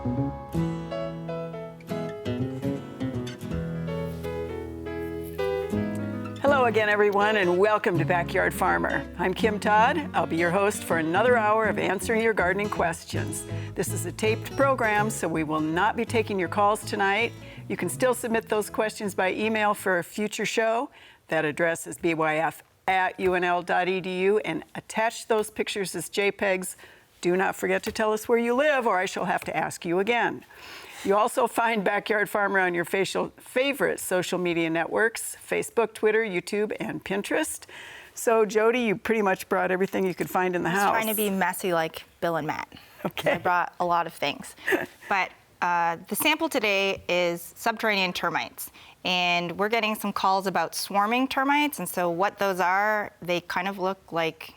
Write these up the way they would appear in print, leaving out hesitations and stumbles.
Hello again, everyone, and welcome to Backyard Farmer. I'm Kim Todd. I'll be your host for another hour of answering your gardening questions. This is a taped program, so we will not be taking your calls tonight. You can still submit those questions by email for a future show. That address is byf@unl.edu, and attach those pictures as JPEGs. Do not forget to tell us where you live, or I shall have to ask you again. You also find Backyard Farmer on your favorite social media networks, Facebook, Twitter, YouTube, and Pinterest. So, Jody, you pretty much brought everything you could find in the house. I was trying to be messy like Bill and Matt. Okay. I brought a lot of things. But the sample today is subterranean termites. And we're getting some calls about swarming termites. And so what those are, they kind of look like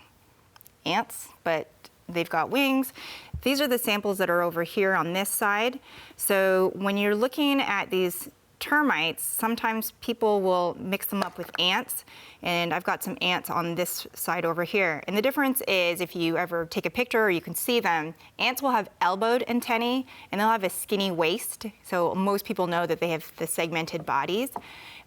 ants, but they've got wings. These are the samples that are over here on this side. So when you're looking at these termites, sometimes people will mix them up with ants, and I've got some ants on this side over here. And the difference is, if you ever take a picture or you can see them, ants will have elbowed antennae, and they'll have a skinny waist. So most people know that they have the segmented bodies,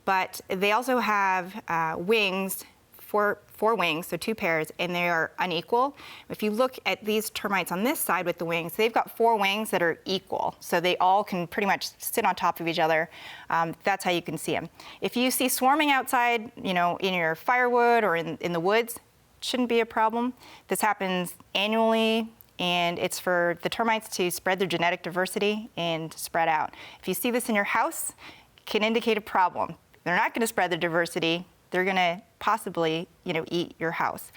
but they also have wings, four wings, so two pairs, and they are unequal. If you look at these termites on this side with the wings, they've got four wings that are equal, so they all can pretty much sit on top of each other. That's how you can see them. If you see swarming outside, you know, in your firewood or in the woods, it shouldn't be a problem. This happens annually, and it's for the termites to spread their genetic diversity and spread out. If you see this in your house, it can indicate a problem. They're not going to spread the diversity. They're going to possibly, you know, eat your house.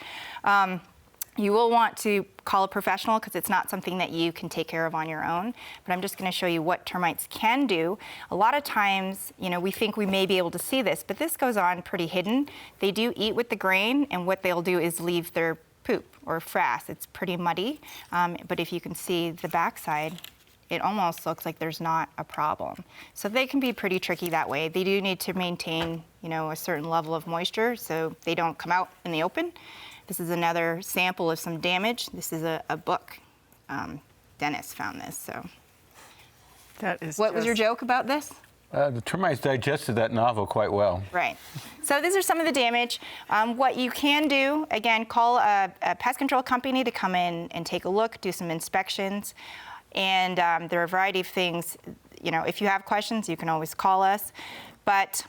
You will want to call a professional because it's not something that you can take care of on your own. But I'm just going to show you what termites can do. A lot of times, you know, we think we may be able to see this, but this goes on pretty hidden. They do eat with the grain, and what they'll do is leave their poop or frass. It's pretty muddy, but if you can see the backside, it almost looks like there's not a problem. So they can be pretty tricky that way. They do need to maintain, you know, a certain level of moisture so they don't come out in the open. This is another sample of some damage. This is a book. Dennis found this, so. That is What was your joke about this? The termites digested that novel quite well. Right. So these are some of the damage. What you can do, again, call a pest control company to come in and take a look, do some inspections. And there are a variety of things. You know, if you have questions, you can always call us. But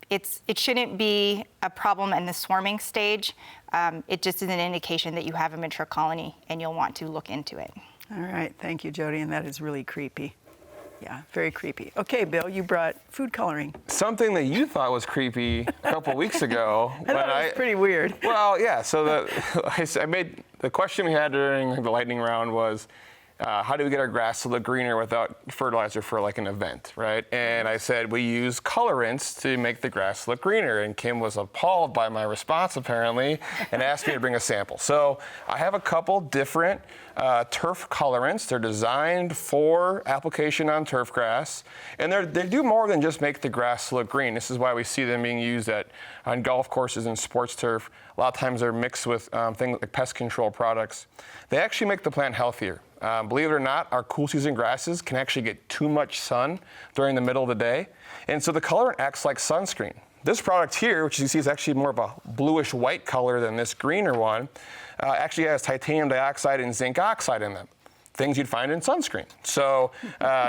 it shouldn't be a problem in the swarming stage. It just is an indication that you have a mature colony, and you'll want to look into it. All right, thank you, Jody, and that is really creepy. Yeah, very creepy. Okay, Bill, you brought food coloring. Something that you thought was creepy a couple weeks ago. I thought it was pretty weird. Well, yeah, so I made the question we had during the lightning round was, how do we get our grass to look greener without fertilizer for like an event, right? And I said we use colorants to make the grass look greener, and Kim was appalled by my response apparently and asked me to bring a sample. So I have a couple different turf colorants. They're designed for application on turf grass, and they do more than just make the grass look green. This is why we see them being used on golf courses and sports turf. A lot of times they're mixed with things like pest control products. They actually make the plant healthier. Believe it or not, our cool season grasses can actually get too much sun during the middle of the day. And so the colorant acts like sunscreen. This product here, which you see is actually more of a bluish white color than this greener one, actually has titanium dioxide and zinc oxide in them, things you'd find in sunscreen. So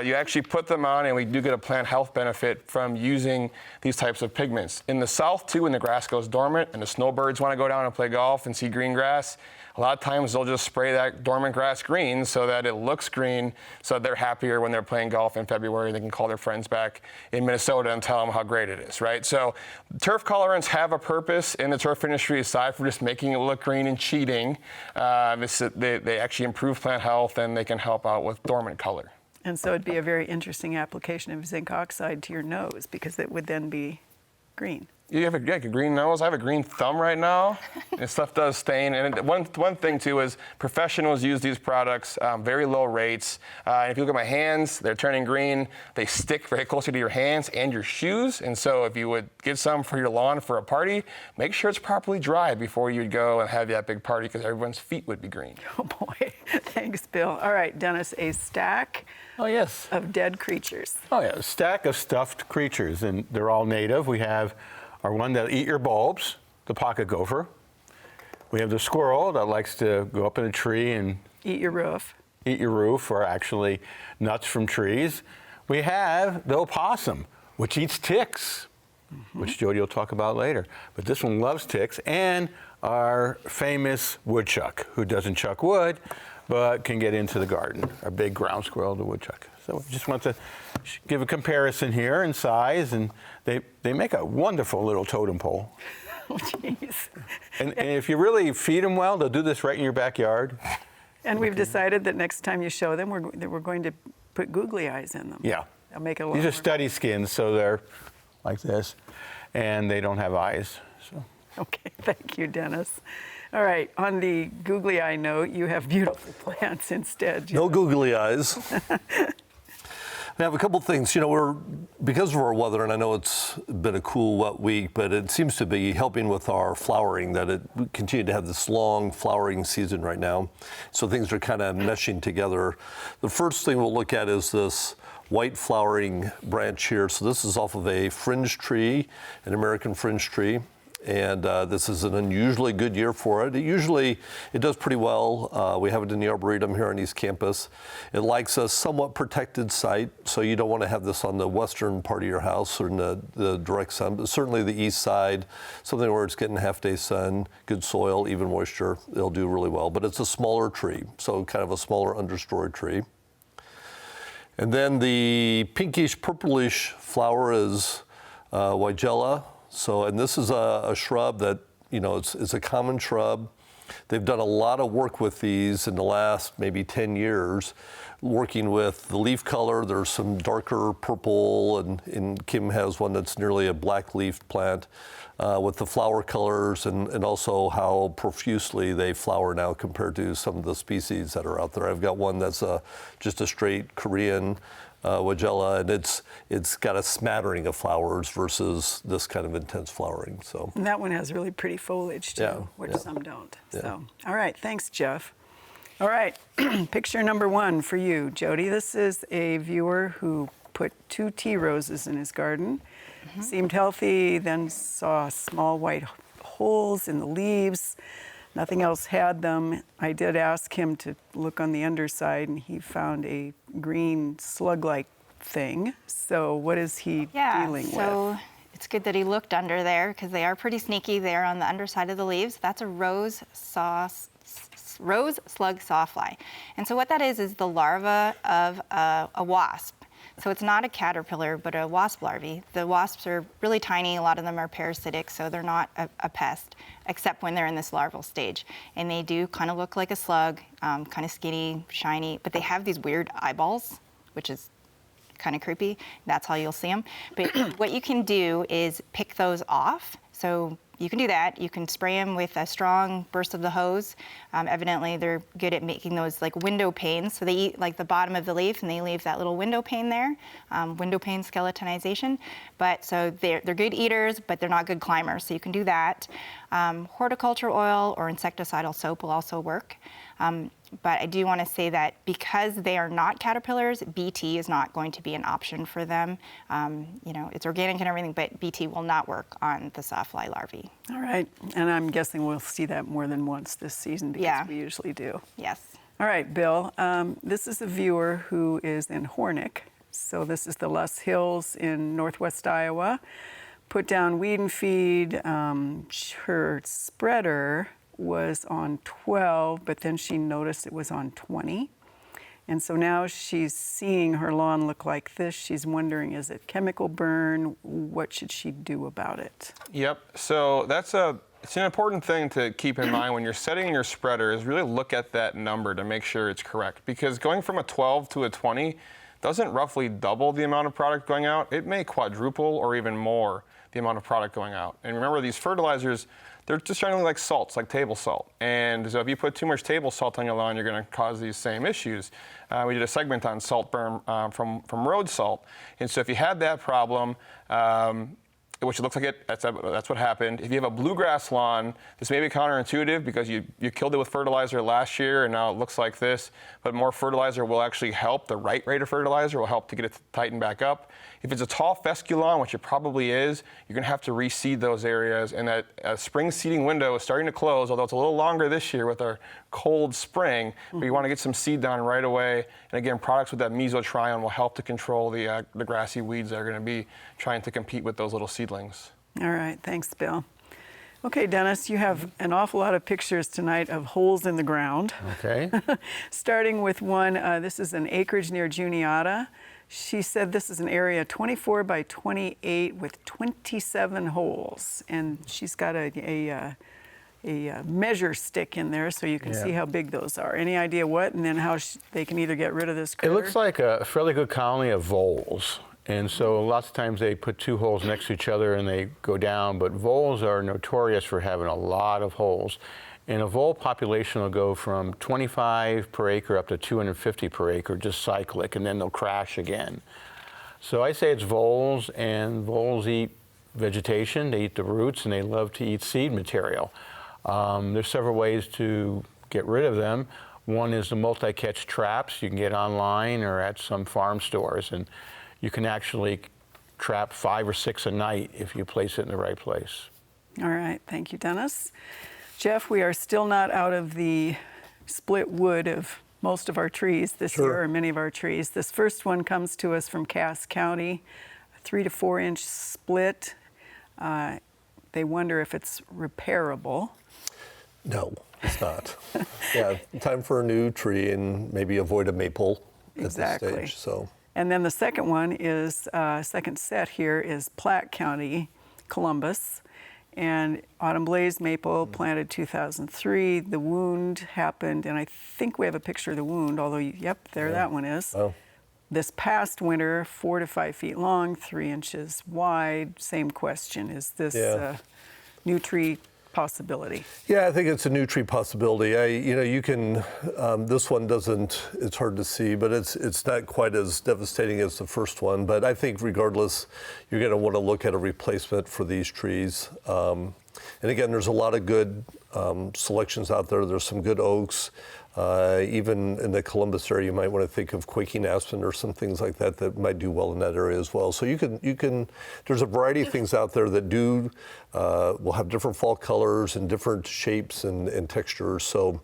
you actually put them on, and we do get a plant health benefit from using these types of pigments. In the south too, when the grass goes dormant and the snowbirds want to go down and play golf and see green grass, a lot of times they'll just spray that dormant grass green so that it looks green, so they're happier when they're playing golf in February. They can call their friends back in Minnesota and tell them how great it is, right? So turf colorants have a purpose in the turf industry aside from just making it look green and cheating. They actually improve plant health, and they can help out with dormant color. And so it'd be a very interesting application of zinc oxide to your nose, because it would then be green. You have a green nose. I have a green thumb right now. And stuff does stain. And one thing too is professionals use these products, very low rates. And if you look at my hands, they're turning green. They stick very closely to your hands and your shoes. And so if you would get some for your lawn for a party, make sure it's properly dry before you'd go and have that big party, because everyone's feet would be green. Oh boy, thanks, Bill. All right, Dennis, a stack Oh, yes. of dead creatures. Oh, yeah, a stack of stuffed creatures, and they're all native. We have our one that'll eat your bulbs, the pocket gopher. We have the squirrel that likes to go up in a tree and Eat your roof. eat your roof, or actually nuts from trees. We have the opossum, which eats ticks, which Jody will talk about later. But this one loves ticks, and our famous woodchuck, who doesn't chuck wood, but can get into the garden, our big ground squirrel, the woodchuck. So we just want to give a comparison here in size, and they make a wonderful little totem pole. Oh, jeez. And if you really feed them well, they'll do this right in your backyard. And we've decided that next time you show them, we're going to put googly eyes in them. Yeah. They'll make it a lot These are more- study skins, so they're like this, and they don't have eyes. So. Okay, thank you, Dennis. All right, on the googly eye note, you have beautiful plants instead. No googly eyes. I have a couple things. You know, because of our weather, and I know it's been a cool, wet week, but it seems to be helping with our flowering, that we continue to have this long flowering season right now. So things are kind of meshing together. The first thing we'll look at is this white flowering branch here. So this is off of a fringe tree, an American fringe tree. And this is an unusually good year for it. It does pretty well. We have it in the Arboretum here on East Campus. It likes a somewhat protected site, so you don't want to have this on the western part of your house or in the direct sun, but certainly the east side, something where it's getting half-day sun, good soil, even moisture, it'll do really well. But it's a smaller tree, so kind of a smaller understory tree. And then the pinkish purplish flower is Weigela. So, and this is a shrub that, you know, it's a common shrub. They've done a lot of work with these in the last maybe 10 years, working with the leaf color. There's some darker purple, and Kim has one that's nearly a black leaf plant, with the flower colors and also how profusely they flower now compared to some of the species that are out there. I've got one that's just a straight Korean Weigela, and it's got a smattering of flowers versus this kind of intense flowering. So. And that one has really pretty foliage too, Yeah, which yeah. some don't. Yeah. So, all right, thanks, Jeff. All right, picture number one for you, Jody. This is a viewer who put 2 tea roses in his garden. Seemed healthy, then saw small white holes in the leaves. Nothing else had them. I did ask him to look on the underside, and he found a green slug-like thing. So what is he dealing so with? it's good that he looked under there, because they are pretty sneaky there on the underside of the leaves. That's a rose slug sawfly. And so what that is the larva of a wasp. So it's not a caterpillar, but a wasp larvae. The wasps are really tiny. A lot of them are parasitic, so they're not a pest, except when they're in this larval stage. And they do kind of look like a slug, kind of skinny, shiny, but they have these weird eyeballs, which is kind of creepy. That's how you'll see them. But what you can do is pick those off. So you can do that. You can spray them with a strong burst of the hose. Evidently, they're good at making those like window panes. So they eat like the bottom of the leaf, and they leave that little window pane there, window pane skeletonization. But so they're good eaters, but they're not good climbers. So you can do that. Horticulture oil or insecticidal soap will also work. But I do want to say that because they are not caterpillars, BT is not going to be an option for them. You know, it's organic and everything, but BT will not work on the sawfly larvae. All right, and I'm guessing we'll see that more than once this season, because we usually do. Yes. All right, Bill, this is a viewer who is in Hornick. So this is the Les Hills in northwest Iowa. Put down weed and feed. Her spreader was on 12, but then she noticed it was on 20. And so now she's seeing her lawn look like this. She's wondering, is it chemical burn? What should she do about it? Yep. So it's an important thing to keep in mind when you're setting your spreader, is really look at that number to make sure it's correct. Because going from a 12 to a 20 doesn't roughly double the amount of product going out. It may quadruple or even more the amount of product going out. And remember, these fertilizers, they're just generally like salts, like table salt. And so if you put too much table salt on your lawn, you're going to cause these same issues. We did a segment on salt burn from road salt. And so if you had that problem, which it looks like that's what happened. If you have a bluegrass lawn, this may be counterintuitive because you killed it with fertilizer last year and now it looks like this, but more fertilizer will actually help. The right rate of fertilizer will help to get it to tighten back up. If it's a tall fescue lawn, which it probably is, you're gonna have to reseed those areas, and that spring seeding window is starting to close, although it's a little longer this year with our cold spring, but you wanna get some seed done right away. And again, products with that mesotrione will help to control the grassy weeds that are gonna be trying to compete with those little seedlings. All right, thanks, Bill. Okay, Dennis, you have an awful lot of pictures tonight of holes in the ground. Okay. Starting with one, this is an acreage near Juniata. She said this is an area 24 by 28 with 27 holes, and she's got a measure stick in there so you can see how big those are. Any idea what, and then how they can either get rid of this critter? It looks like a fairly good colony of voles. And so lots of times they put two holes next to each other and they go down, but voles are notorious for having a lot of holes. And a vole population will go from 25 per acre up to 250 per acre, just cyclic, and then they'll crash again. So I say it's voles, and voles eat vegetation, they eat the roots, and they love to eat seed material. There's several ways to get rid of them. One is the multi-catch traps you can get online or at some farm stores, and you can actually trap 5 or 6 a night if you place it in the right place. All right, thank you, Dennis. Jeff, we are still not out of the split wood of most of our trees this year, or many of our trees. This first one comes to us from Cass County, a 3 to 4 inch split. They wonder if it's repairable. No, it's not. Yeah, time for a new tree and maybe avoid a maple at this stage. So. And then the second one is, second set here is Platte County, Columbus. And autumn blaze maple planted 2003. The wound happened, and I think we have a picture of the wound, although, yep, there that one is. Oh. This past winter, 4 to 5 feet long, 3 inches wide. Same question, is this a new tree possibility? Yeah, I think it's a new tree possibility. You can, this one doesn't, it's hard to see, but it's not quite as devastating as the first one. But I think regardless, you're going to want to look at a replacement for these trees. And again, there's a lot of good selections out there. There's some good oaks. Even in the Columbus area, you might want to think of quaking aspen or some things like that that might do well in that area as well. So you can. There's a variety of things out there that will have different fall colors and different shapes and textures. So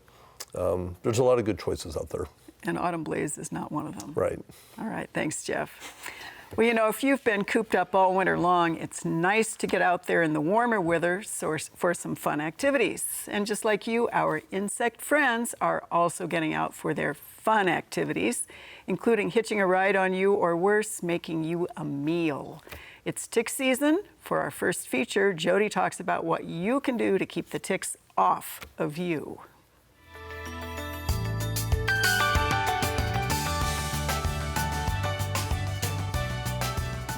there's a lot of good choices out there. And autumn blaze is not one of them. Right. All right, thanks, Jeff. Well, if you've been cooped up all winter long, it's nice to get out there in the warmer weather for some fun activities. And just like you, our insect friends are also getting out for their fun activities, including hitching a ride on you, or worse, making you a meal. It's tick season. For our first feature, Jody talks about what you can do to keep the ticks off of you.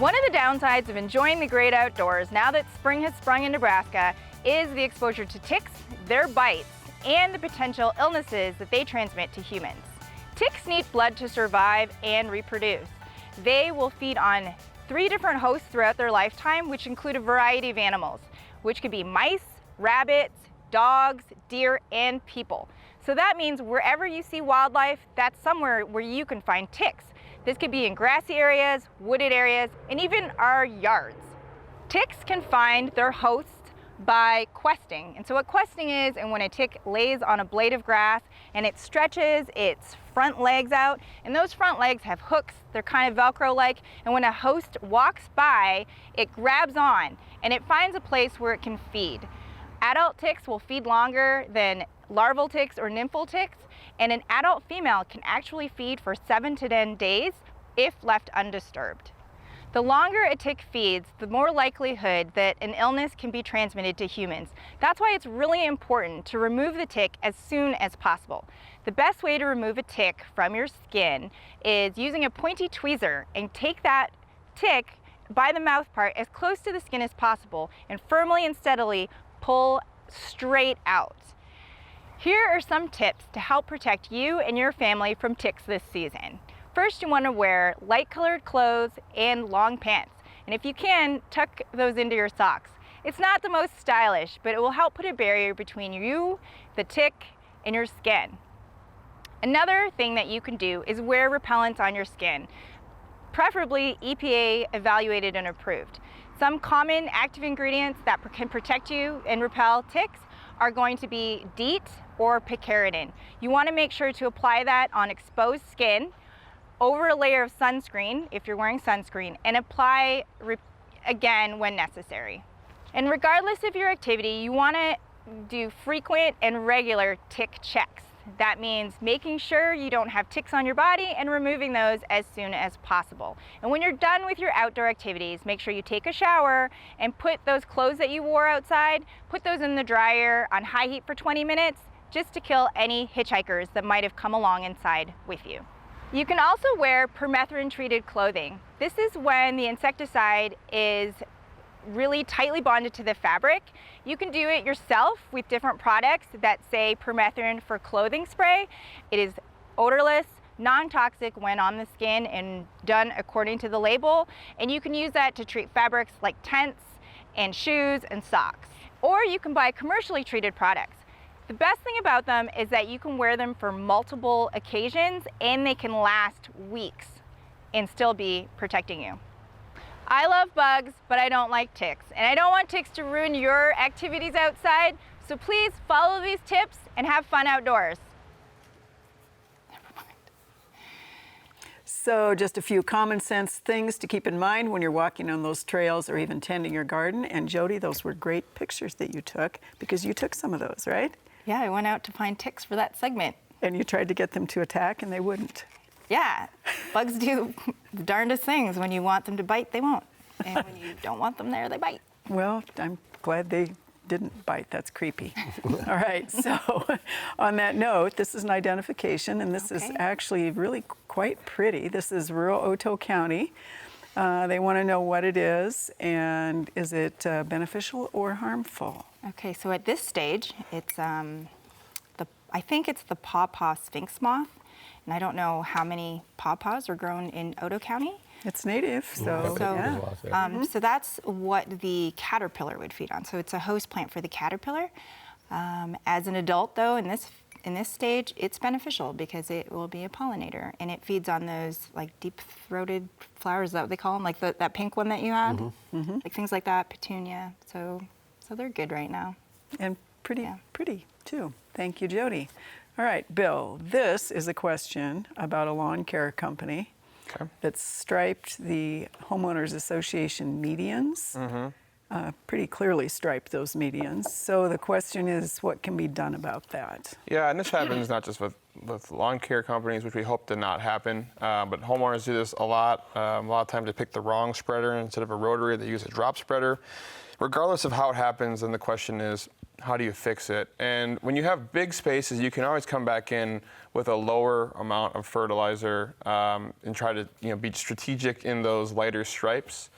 One of the downsides of enjoying the great outdoors now that spring has sprung in Nebraska is the exposure to ticks, their bites, and the potential illnesses that they transmit to humans. Ticks need blood to survive and reproduce. They will feed on 3 different hosts throughout their lifetime, which include a variety of animals, which could be mice, rabbits, dogs, deer, and people. So that means wherever you see wildlife, that's somewhere where you can find ticks. This could be in grassy areas, wooded areas, and even our yards. Ticks can find their hosts by questing. And so what questing is, and when a tick lays on a blade of grass and it stretches its front legs out, and those front legs have hooks, they're kind of Velcro-like, and when a host walks by, it grabs on and it finds a place where it can feed. Adult ticks will feed longer than larval ticks or nymphal ticks, and an adult female can actually feed for 7 to 10 days if left undisturbed. The longer a tick feeds, the more likelihood that an illness can be transmitted to humans. That's why it's really important to remove the tick as soon as possible. The best way to remove a tick from your skin is using a pointy tweezer and take that tick by the mouth part as close to the skin as possible and firmly and steadily pull straight out. Here are some tips to help protect you and your family from ticks this season. First, you want to wear light colored clothes and long pants. And if you can, tuck those into your socks. It's not the most stylish, but it will help put a barrier between you, the tick, and your skin. Another thing that you can do is wear repellents on your skin, preferably EPA evaluated and approved. Some common active ingredients that can protect you and repel ticks are going to be DEET or picaridin. You want to make sure to apply that on exposed skin over a layer of sunscreen if you're wearing sunscreen, and apply again when necessary. And regardless of your activity, you want to do frequent and regular tick checks. That means making sure you don't have ticks on your body and removing those as soon as possible. And when you're done with your outdoor activities, make sure you take a shower and put those clothes that you wore outside, put those in the dryer on high heat for 20 minutes just to kill any hitchhikers that might have come along inside with you. You can also wear permethrin treated clothing. This is when the insecticide is really tightly bonded to the fabric. You can do it yourself with different products that say permethrin for clothing spray. It is odorless, non-toxic when on the skin and done according to the label. And you can use that to treat fabrics like tents and shoes and socks. Or you can buy commercially treated products. The best thing about them is that you can wear them for multiple occasions and they can last weeks and still be protecting you. I love bugs, but I don't like ticks. And I don't want ticks to ruin your activities outside, so please follow these tips and have fun outdoors. So just a few common sense things to keep in mind when you're walking on those trails or even tending your garden. And Jody, those were great pictures that you took, because you took some of those, right? Yeah, I went out to find ticks for that segment. And you tried to get them to attack and they wouldn't. Yeah, bugs do the darndest things. When you want them to bite, they won't. And when you don't want them there, they bite. Well, I'm glad they didn't bite. That's creepy. All right, so on that note, this is an identification, and this is actually really quite pretty. This is rural Otoe County. They want to know what it is, and is it beneficial or harmful? Okay, so at this stage, it's I think it's the pawpaw sphinx moth. And I don't know how many pawpaws are grown in Otoe County. It's native, so yeah. So that's what the caterpillar would feed on. So it's a host plant for the caterpillar. As an adult, though, in this stage, it's beneficial because it will be a pollinator, and it feeds on those like deep-throated flowers, is that what they call them? Like that pink one that you had, like things like that, petunia. So they're good right now. And pretty too. Thank you, Jody. All right, Bill, this is a question about a lawn care company that striped the Homeowners Association medians, pretty clearly striped those medians. So the question is, what can be done about that? Yeah, and this happens not just with lawn care companies, which we hope to not happen, but homeowners do this a lot. A lot of times they pick the wrong spreader. Instead of a rotary, they use a drop spreader. Regardless of how it happens, then the question is, how do you fix it? And when you have big spaces, you can always come back in with a lower amount of fertilizer and try to be strategic in those lighter stripes.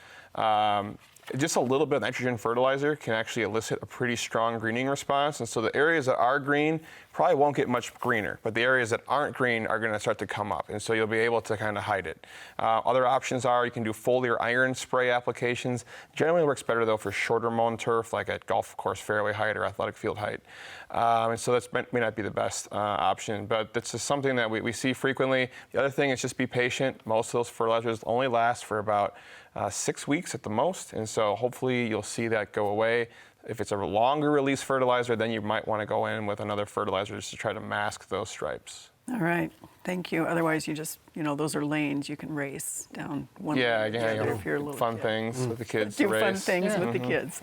Just a little bit of nitrogen fertilizer can actually elicit a pretty strong greening response. And so the areas that are green probably won't get much greener, but the areas that aren't green are going to start to come up. And so you'll be able to kind of hide it. Other options are you can do foliar iron spray applications. Generally works better though for shorter mown turf, like at golf course fairway height or athletic field height. And so that may not be the best option, but that's just something that we see frequently. The other thing is just be patient. Most of those fertilizers only last for about 6 weeks at the most, and so hopefully you'll see that go away. If it's a longer release fertilizer, then you might want to go in with another fertilizer just to try to mask those stripes. All right, thank you. Otherwise, you just, those are lanes you can race down one lane. Yeah, if you're a little fun kid. Things with the kids Do to race. fun things with the kids.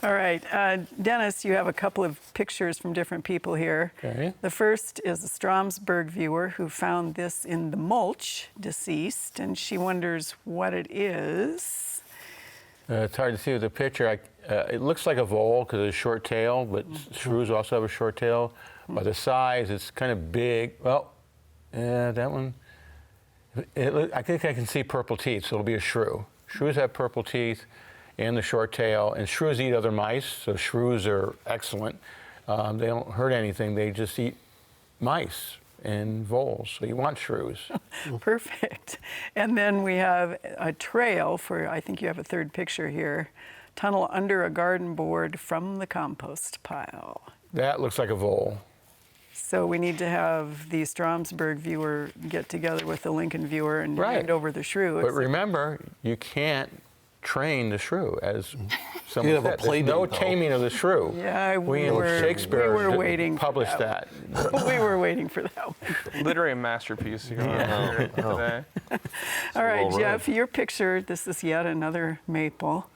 All right, Dennis, you have a couple of pictures from different people here. Okay. The first is a Stromsburg viewer who found this in the mulch, deceased, and she wonders what it is. It's hard to see with the picture. It looks like a vole because of a short tail, but shrews also have a short tail. By the size, it's kind of big. Well, that one. I think I can see purple teeth, so it'll be a shrew. Shrews have purple teeth and the short tail, and shrews eat other mice, so shrews are excellent. They don't hurt anything, they just eat mice and voles, so you want shrews. Perfect. And then we have a trail for, I think you have a third picture here, tunnel under a garden board from the compost pile. That looks like a vole. So we need to have the Stromsburg viewer get together with the Lincoln viewer and hand over the shrew. But remember, you can't train the shrew, as someone You have a said. play There's no date, though. taming of the shrew. Yeah, we we in were Shakespeare waiting for published that. We were waiting for that one. Literary masterpiece here today. All right, well Jeff, your picture, this is yet another maple.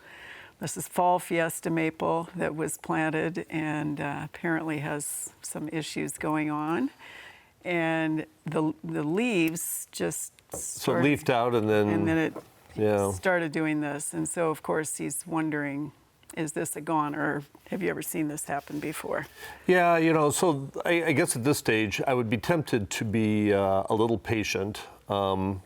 This is fall Fiesta maple that was planted and apparently has some issues going on. And the leaves just So it leafed out and then it yeah. started doing this. And so, of course, he's wondering, is this a goner? Have you ever seen this happen before? Yeah, so I guess at this stage, I would be tempted to be a little patient and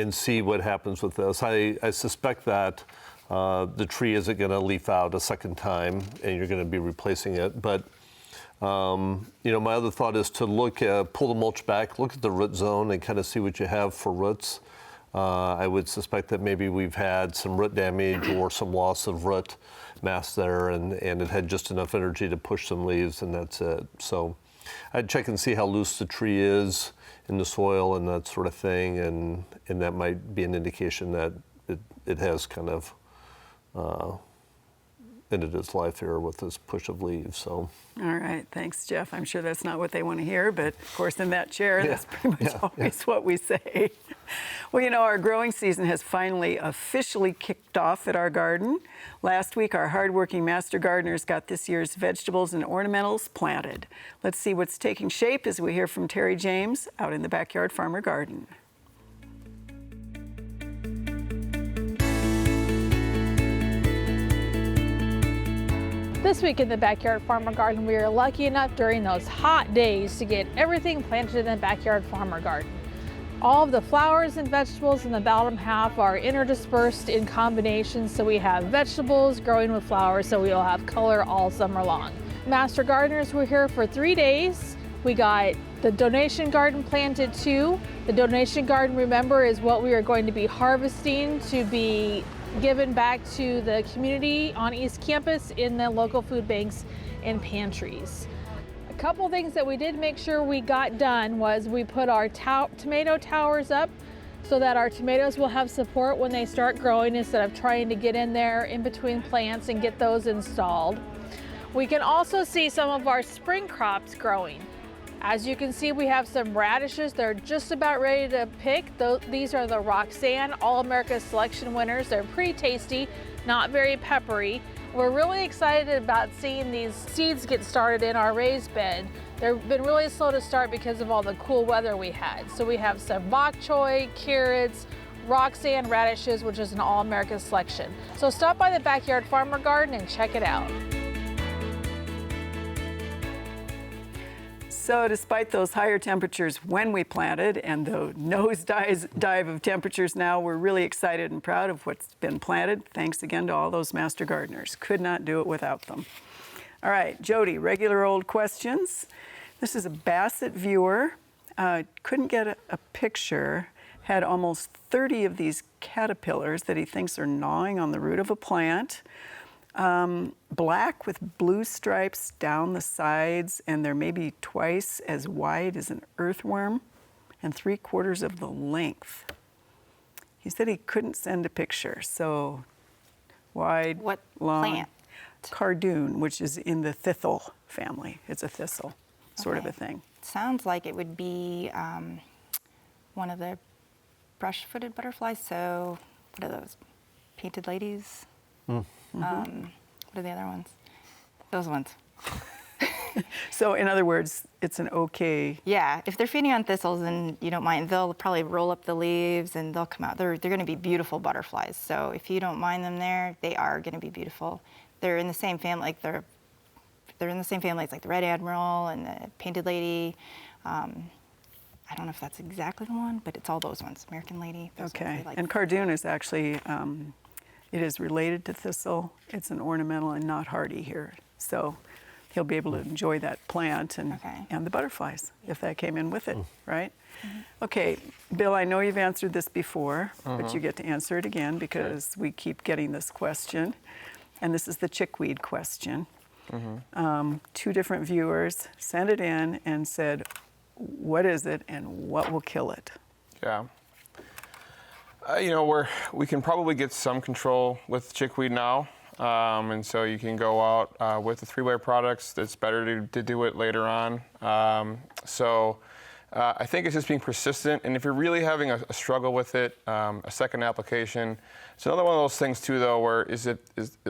see what happens with this. I suspect that the tree isn't going to leaf out a second time and you're going to be replacing it. But, my other thought is to pull the mulch back, look at the root zone and kind of see what you have for roots. I would suspect that maybe we've had some root damage or some loss of root mass there, and it had just enough energy to push some leaves, and that's it. So I'd check and see how loose the tree is in the soil and that sort of thing, and that might be an indication that it has kind of ended its life here with this push of leaves. So. All right, thanks, Jeff. I'm sure that's not what they want to hear, but of course in that chair, that's pretty much always what we say. Well, our growing season has finally officially kicked off at our garden. Last week, our hardworking master gardeners got this year's vegetables and ornamentals planted. Let's see what's taking shape as we hear from Terry James out in the Backyard Farmer Garden. This week in the Backyard Farmer Garden, we are lucky enough during those hot days to get everything planted in the Backyard Farmer Garden. All of the flowers and vegetables in the bottom half are interdispersed in combinations, so we have vegetables growing with flowers, so we'll have color all summer long. Master gardeners were here for 3 days. We got the donation garden planted too. The donation garden, remember, is what we are going to be harvesting to be given back to the community on East Campus in the local food banks and pantries. A couple things that we did make sure we got done was we put our tomato towers up so that our tomatoes will have support when they start growing instead of trying to get in there in between plants and get those installed. We can also see some of our spring crops growing. As you can see, we have some radishes. They're just about ready to pick. These are the Roxanne All-America Selection winners. They're pretty tasty, not very peppery. We're really excited about seeing these seeds get started in our raised bed. They've been really slow to start because of all the cool weather we had. So we have some bok choy, carrots, Roxanne radishes, which is an All-America Selection. So stop by the Backyard Farmer Garden and check it out. So despite those higher temperatures when we planted and the nosedive of temperatures now, we're really excited and proud of what's been planted. Thanks again to all those master gardeners. Could not do it without them. All right, Jody, regular old questions. This is a Bassett viewer. Couldn't get a picture. Had almost 30 of these caterpillars that he thinks are gnawing on the root of a plant. Black with blue stripes down the sides, and they're maybe twice as wide as an earthworm and 3/4 of the length. He said he couldn't send a picture, so wide, What long. plant? Cardoon, which is in the thistle family. It's a thistle, sort of a thing. Sounds like it would be one of the brush-footed butterflies. So what are those? Painted ladies? What are the other ones? Those ones. So in other words, it's an okay. Yeah, if they're feeding on thistles and you don't mind, they'll probably roll up the leaves and they'll come out. They're going to be beautiful butterflies. So if you don't mind them there, they are going to be beautiful. They're in the same family, like they're in the same family as like the red admiral and the painted lady. I don't know if that's exactly the one, but it's all those ones. American lady. Those Okay, ones they like. and cardoon is actually It is related to thistle. It's an ornamental and not hardy here. So he'll be able to enjoy that plant and the butterflies if that came in with it, right? Okay, Bill, I know you've answered this before, but you get to answer it again because we keep getting this question. And this is the chickweed question. 2 different viewers sent it in and said, what is it and what will kill it? Yeah. We can probably get some control with chickweed now. And so you can go out with the 3-layer products. It's better to do it later on. I think it's just being persistent. And if you're really having a struggle with it, a second application. It's another one of those things too, though, where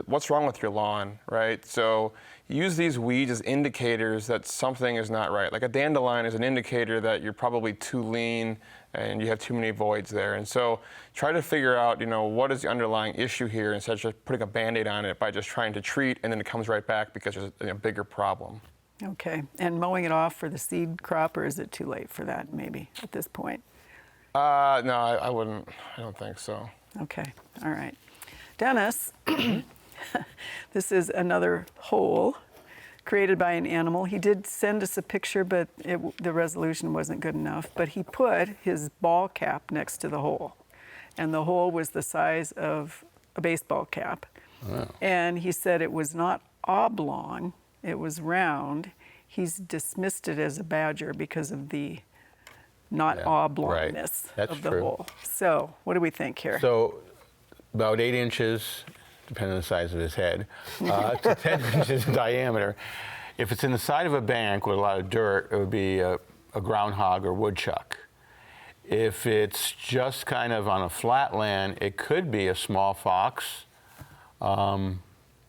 what's wrong with your lawn, right? So use these weeds as indicators that something is not right. Like a dandelion is an indicator that you're probably too lean and you have too many voids there. And so try to figure out, what is the underlying issue here instead of just putting a Band-Aid on it by just trying to treat and then it comes right back because there's a bigger problem. Okay, and mowing it off for the seed crop, or is it too late for that maybe at this point? No, I wouldn't. I don't think so. Okay, all right. Dennis, this is another hole created by an animal. He did send us a picture, but the resolution wasn't good enough. But he put his ball cap next to the hole, and the hole was the size of a baseball cap. Wow. And he said it was not oblong, it was round. He's dismissed it as a badger because of the not oblongness of the hole. So what do we think here? So about 8 inches, depending on the size of his head, to 10 inches in diameter. If it's in the side of a bank with a lot of dirt, it would be a groundhog or woodchuck. If it's just kind of on a flat land, it could be a small fox.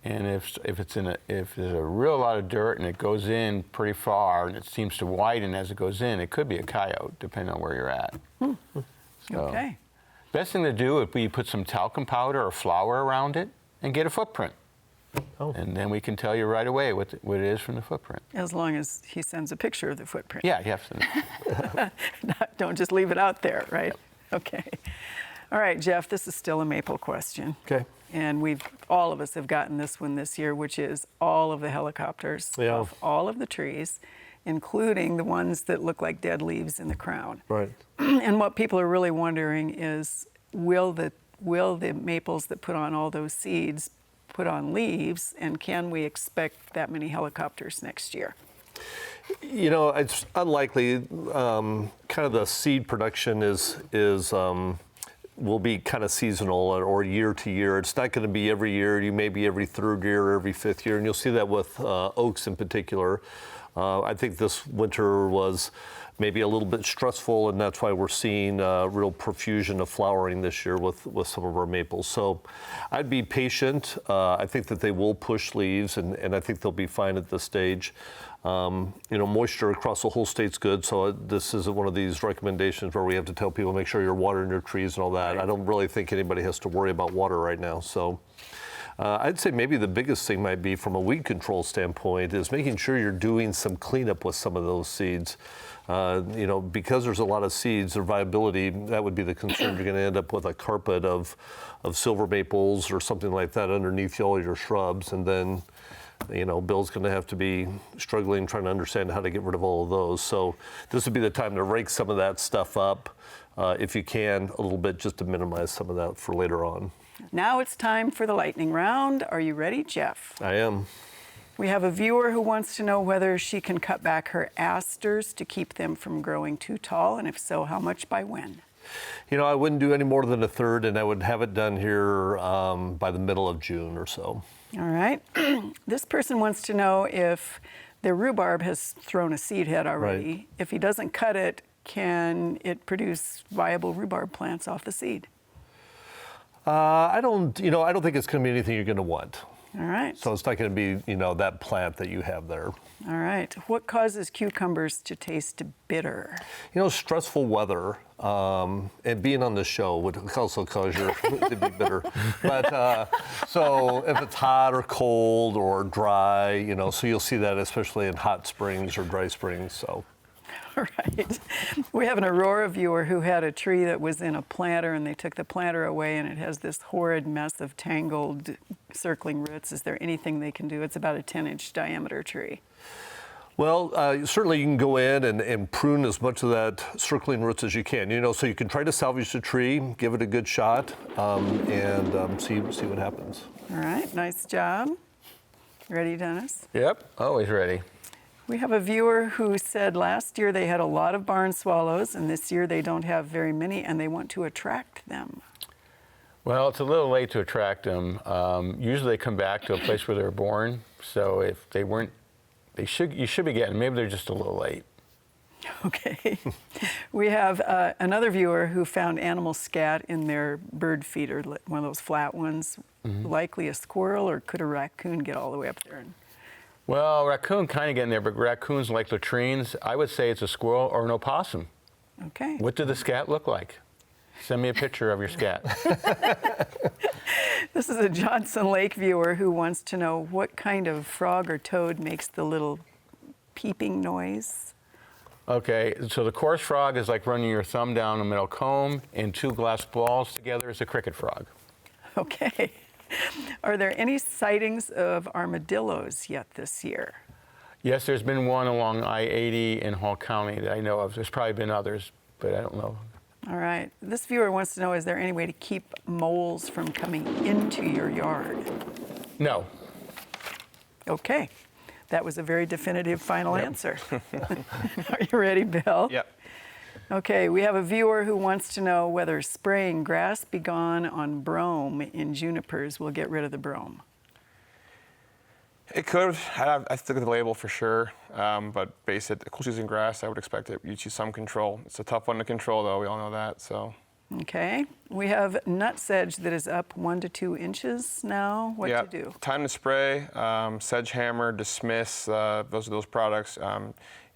And if there's a real lot of dirt and it goes in pretty far and it seems to widen as it goes in, it could be a coyote, depending on where you're at. Okay. Best thing to do would be put some talcum powder or flour around it and get a footprint. And then we can tell you right away what it is from the footprint. As long as he sends a picture of the footprint. Yeah, you have to. Don't just leave it out there, right? Okay. All right, Jeff, this is still a maple question. Okay. And all of us have gotten this one this year, which is all of the helicopters of all of the trees, including the ones that look like dead leaves in the crown. Right. And what people are really wondering is, will the maples that put on all those seeds put on leaves, and can we expect that many helicopters next year? It's unlikely. Kind of the seed production will be kind of seasonal or year to year. It's not going to be every year. You may be every 3rd year or every 5th year, and you'll see that with oaks in particular. I think this winter was maybe a little bit stressful, and that's why we're seeing real profusion of flowering this year with some of our maples. So I'd be patient. I think that they will push leaves, and I think they'll be fine at this stage. Moisture across the whole state's good, so this isn't one of these recommendations where we have to tell people make sure you're watering your trees and all that. I don't really think anybody has to worry about water right now. So I'd say maybe the biggest thing might be from a weed control standpoint is making sure you're doing some cleanup with some of those seeds. Because there's a lot of seeds, their viability, that would be the concern. You're going to end up with a carpet of silver maples or something like that underneath all your shrubs, and then Bill's going to have to be struggling trying to understand how to get rid of all of those. So this would be the time to rake some of that stuff up, if you can, a little bit, just to minimize some of that for later on. Now it's time for the lightning round. Are you ready, Jeff? I am. We have a viewer who wants to know whether she can cut back her asters to keep them from growing too tall, and if so, how much by when? I wouldn't do any more than 1/3, and I would have it done here by the middle of June or so. All right. This person wants to know if their rhubarb has thrown a seed head already. Right. If he doesn't cut it, can it produce viable rhubarb plants off the seed? I don't think it's going to be anything you're going to want. All right. So it's not going to be, that plant that you have there. All right. What causes cucumbers to taste bitter? Stressful weather and being on the show would also cause your food to be bitter. But so if it's hot or cold or dry, so you'll see that especially in hot springs or dry springs. So. All right. We have an Aurora viewer who had a tree that was in a planter and they took the planter away and it has this horrid mess of tangled circling roots. Is there anything they can do? It's about a 10-inch diameter tree. Well, certainly you can go in and prune as much of that circling roots as you can. You know, so you can try to salvage the tree, give it a good shot, and see what happens. All right, nice job. Ready, Dennis? Yep, always ready. We have a viewer who said last year they had a lot of barn swallows and this year they don't have very many and they want to attract them. Well, it's a little late to attract them. Usually they come back to a place where they're born. So if they weren't, you should be getting, maybe they're just a little late. Okay. We have another viewer who found animal scat in their bird feeder, one of those flat ones, likely a squirrel, or could a raccoon get all the way up there? Well, raccoon kind of get in there, but raccoons like latrines. I would say it's a squirrel or an opossum. Okay. What did the scat look like? Send me a picture of your scat. This is a Johnson Lake viewer who wants to know what kind of frog or toad makes the little peeping noise. Okay, so the coarse frog is like running your thumb down a metal comb, and two glass balls together is a cricket frog. Okay. Are there any sightings of armadillos yet this year? Yes, there's been one along I-80 in Hall County that I know of. There's probably been others, but I don't know. All right. This viewer wants to know, is there any way to keep moles from coming into your yard? No. Okay. That was a very definitive final answer. Are you ready, Bill? Yep. Okay, we have a viewer who wants to know whether spraying grass begone on brome in junipers will get rid of the brome. It could. I have to look at the label for sure, but base it, cool season grass, I would expect it. You'd use some control. It's a tough one to control, though. We all know that. So. Okay, we have nut sedge that is up 1 to 2 inches now. What to do? Time to spray. Sedge hammer, dismiss. Those products.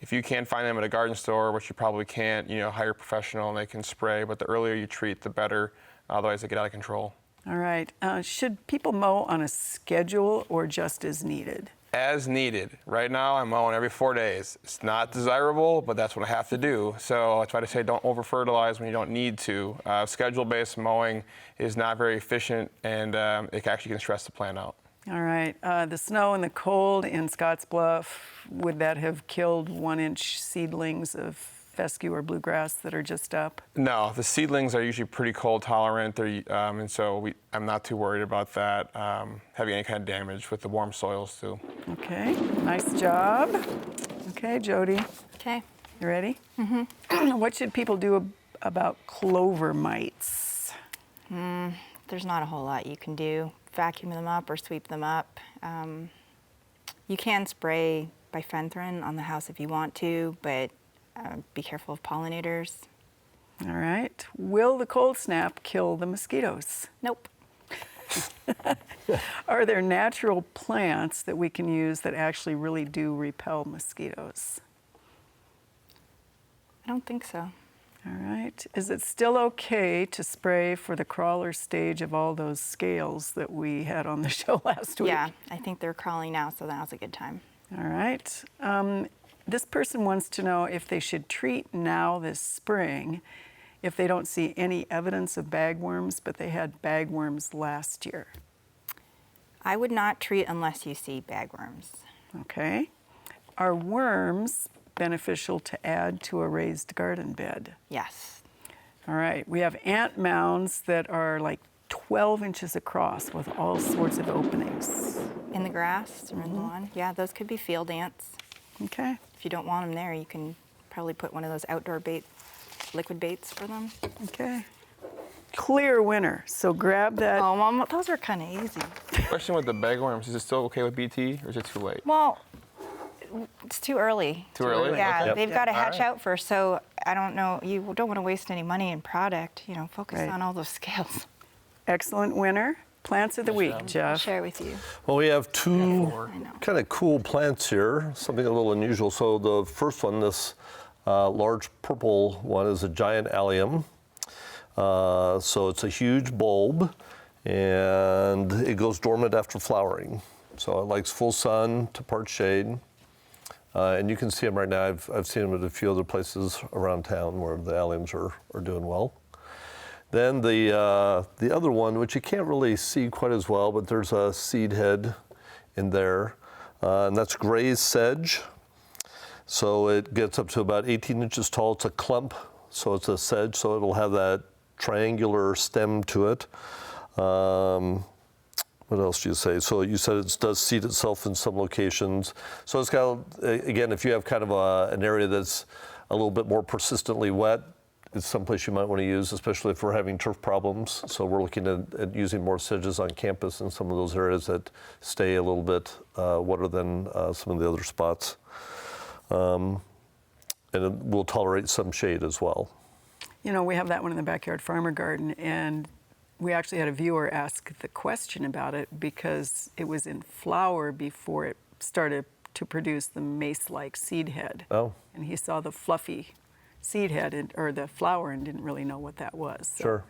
If you can't find them at a garden store, which you probably can't, hire a professional and they can spray. But the earlier you treat, the better. Otherwise, they get out of control. All right. Should people mow on a schedule or just as needed? As needed. Right now, I'm mowing every 4 days. It's not desirable, but that's what I have to do. So I try to say don't over-fertilize when you don't need to. Schedule-based mowing is not very efficient, and it actually can stress the plant out. All right. The snow and the cold in Scottsbluff, would that have killed 1-inch seedlings of fescue or bluegrass that are just up? No, the seedlings are usually pretty cold tolerant, and so I'm not too worried about that having any kind of damage with the warm soils too. Okay, nice job. Okay, Jody. Okay. You ready? Mm-hmm. What should people do about clover mites? There's not a whole lot you can do. Vacuum them up or sweep them up. You can spray bifenthrin on the house if you want to, but be careful of pollinators. All right. Will the cold snap kill the mosquitoes? Nope. Are there natural plants that we can use that actually really do repel mosquitoes? I don't think so. All right. Is it still okay to spray for the crawler stage of all those scales that we had on the show last week? Yeah, I think they're crawling now, so now's a good time. All right. This person wants to know if they should treat now this spring if they don't see any evidence of bagworms, but they had bagworms last year. I would not treat unless you see bagworms. Okay. Are worms beneficial to add to a raised garden bed? Yes. All right. We have ant mounds that are like 12 inches across with all sorts of openings. In the grass or in the lawn? Yeah, those could be field ants. Okay. If you don't want them there, you can probably put one of those outdoor liquid baits for them. Okay. Clear winter. So grab that. Oh, Mom, those are kind of easy. Question with the bagworms, is it still okay with BT or is it too late? Well, it's too early. Too early? Yeah, Okay. they've got to hatch All right. out first. So I don't know. You don't want to waste any money in product. Focus Right. on all those scales. Excellent winner. Plants of the week, I'll Jeff. share with you. Well, we have two I know. kind of cool plants here, something a little unusual. So the first one, this large purple one, is a giant allium. So it's a huge bulb, and it goes dormant after flowering. So it likes full sun to part shade. And you can see them right now. I've seen them at a few other places around town where the alliums are doing well. Then the other one, which you can't really see quite as well, but there's a seed head in there, and that's gray sedge. So it gets up to about 18 inches tall. It's a clump, so it's a sedge, so it'll have that triangular stem to it. What else do you say? So you said it does seed itself in some locations. So it's got, again, if you have kind of an area that's a little bit more persistently wet, it's someplace you might want to use, especially if we're having turf problems. So we're looking at using more sedges on campus in some of those areas that stay a little bit wetter than some of the other spots. And it will tolerate some shade as well. You know, we have that one in the backyard farmer garden, and we actually had a viewer ask the question about it because it was in flower before it started to produce the mace-like seed head. Oh. And he saw the fluffy seed head or the flower and didn't really know what that was. So Sure.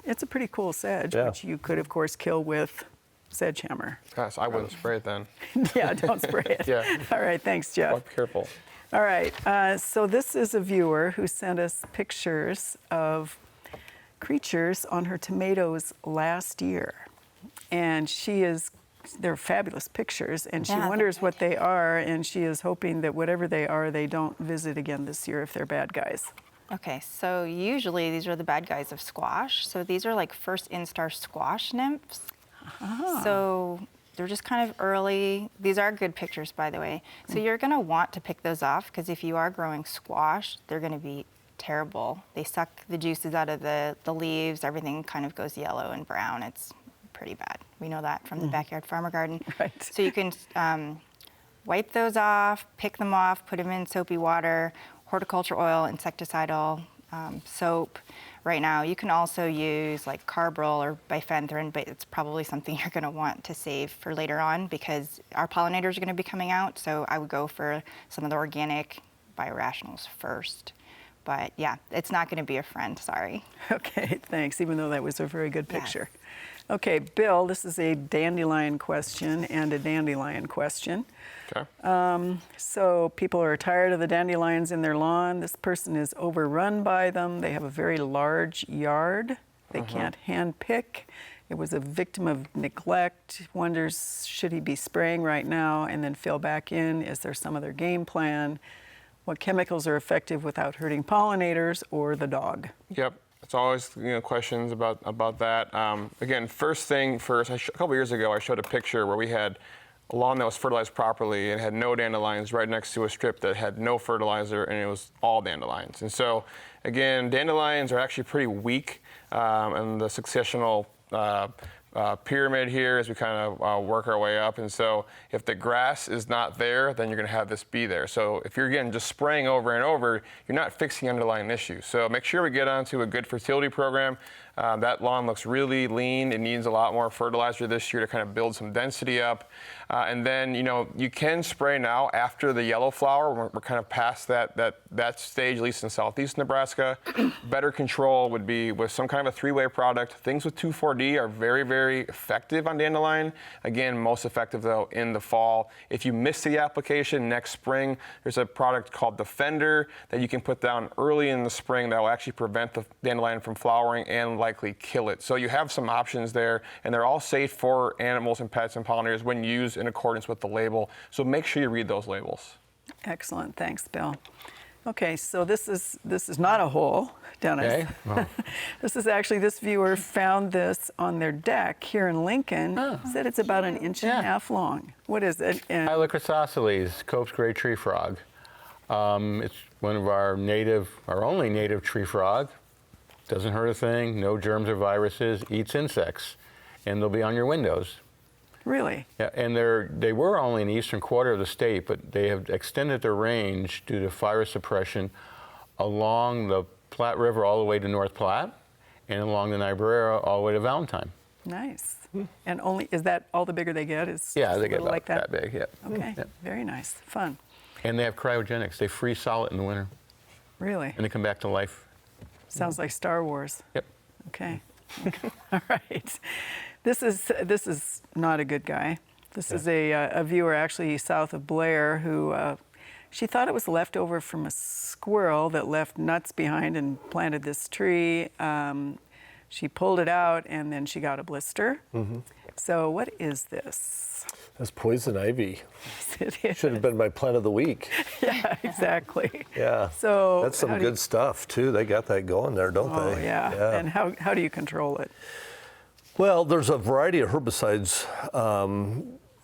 It's a pretty cool sedge, Yeah. which you could, of course, kill with sedgehammer. Yes, I wouldn't spray it then. Yeah, don't spray it. Yeah. All right, thanks, Jeff. Well, be careful. All right, so this is a viewer who sent us pictures of creatures on her tomatoes last year. And they're fabulous pictures, and she Yeah, they're wonders what good. they are, and she is hoping that whatever they are, they don't visit again this year if they're bad guys. Okay, so usually these are the bad guys of squash. So these are like first instar squash nymphs. So they're just kind of early. These are good pictures, by the way. So you're gonna want to pick those off because if you are growing squash, they're gonna be terrible. They suck the juices out of the leaves. Everything kind of goes yellow and brown. It's pretty bad. We know that from the backyard farmer garden. Right. So you can wipe those off, pick them off, put them in soapy water, horticulture oil, insecticidal soap. Right now, you can also use like carbaryl or bifenthrin, but it's probably something you're going to want to save for later on because our pollinators are going to be coming out. So I would go for some of the organic biorationals first. But yeah, it's not going to be a friend, sorry. Okay, thanks, even though that was a very good Yes. picture. Okay, Bill, this is a dandelion question and a dandelion question. Okay. So people are tired of the dandelions in their lawn. This person is overrun by them. They have a very large yard. They can't hand pick. It was a victim of neglect. Wonders, should he be spraying right now and then fill back in? Is there some other game plan? What chemicals are effective without hurting pollinators or the dog? Yep. It's always questions about that. Again, first thing first. A couple years ago, I showed a picture where we had a lawn that was fertilized properly and had no dandelions right next to a strip that had no fertilizer, and it was all dandelions. And so, again, dandelions are actually pretty weak, and the successional pyramid here as we kind of work our way up. And so if the grass is not there, then you're going to have this be there. So if you're, again, just spraying over and over, you're not fixing underlying issues. So make sure we get onto a good fertility program. That lawn looks really lean. It needs a lot more fertilizer this year to kind of build some density up. And then, you can spray now after the yellow flower. We're kind of past that stage, at least in southeast Nebraska. Better control would be with some kind of a three-way product. Things with 2,4-D are very, very effective on dandelion. Again, most effective, though, in the fall. If you miss the application next spring, there's a product called Defender that you can put down early in the spring that will actually prevent the dandelion from flowering and likely kill it. So you have some options there, and they're all safe for animals and pets and pollinators when used in accordance with the label. So make sure you read those labels. Excellent, thanks, Bill. Okay, so this is not a hole, Dennis. Okay. Well. This viewer found this on their deck here in Lincoln. Said it's about an inch and a half long. What is it? And Hylochrysoceles, Cope's gray tree frog. It's one of our only native tree frog. Doesn't hurt a thing, no germs or viruses, eats insects, and they'll be on your windows. Really? Yeah, and they were only in the eastern quarter of the state, but they have extended their range due to fire suppression along the Platte River all the way to North Platte, and along the Niobrara all the way to Valentine. Nice. And is that all the bigger they get? Yeah, they get little about like that big. Yeah. Okay, Yeah. very nice, fun. And they have cryogenics. They freeze solid in the winter, Really? and they come back to life. Sounds like Star Wars. Yep. Okay. All right. This is not a good guy. This is a viewer actually south of Blair who She thought it was leftover from a squirrel that left nuts behind and planted this tree. She pulled it out and then she got a blister. So what is this? That's poison ivy. It is. Should have been my plant of the week. Yeah, exactly. Yeah. So that's some good stuff too. They got that going there, don't Oh, they? yeah. And how do you control it? Well, there's a variety of herbicides,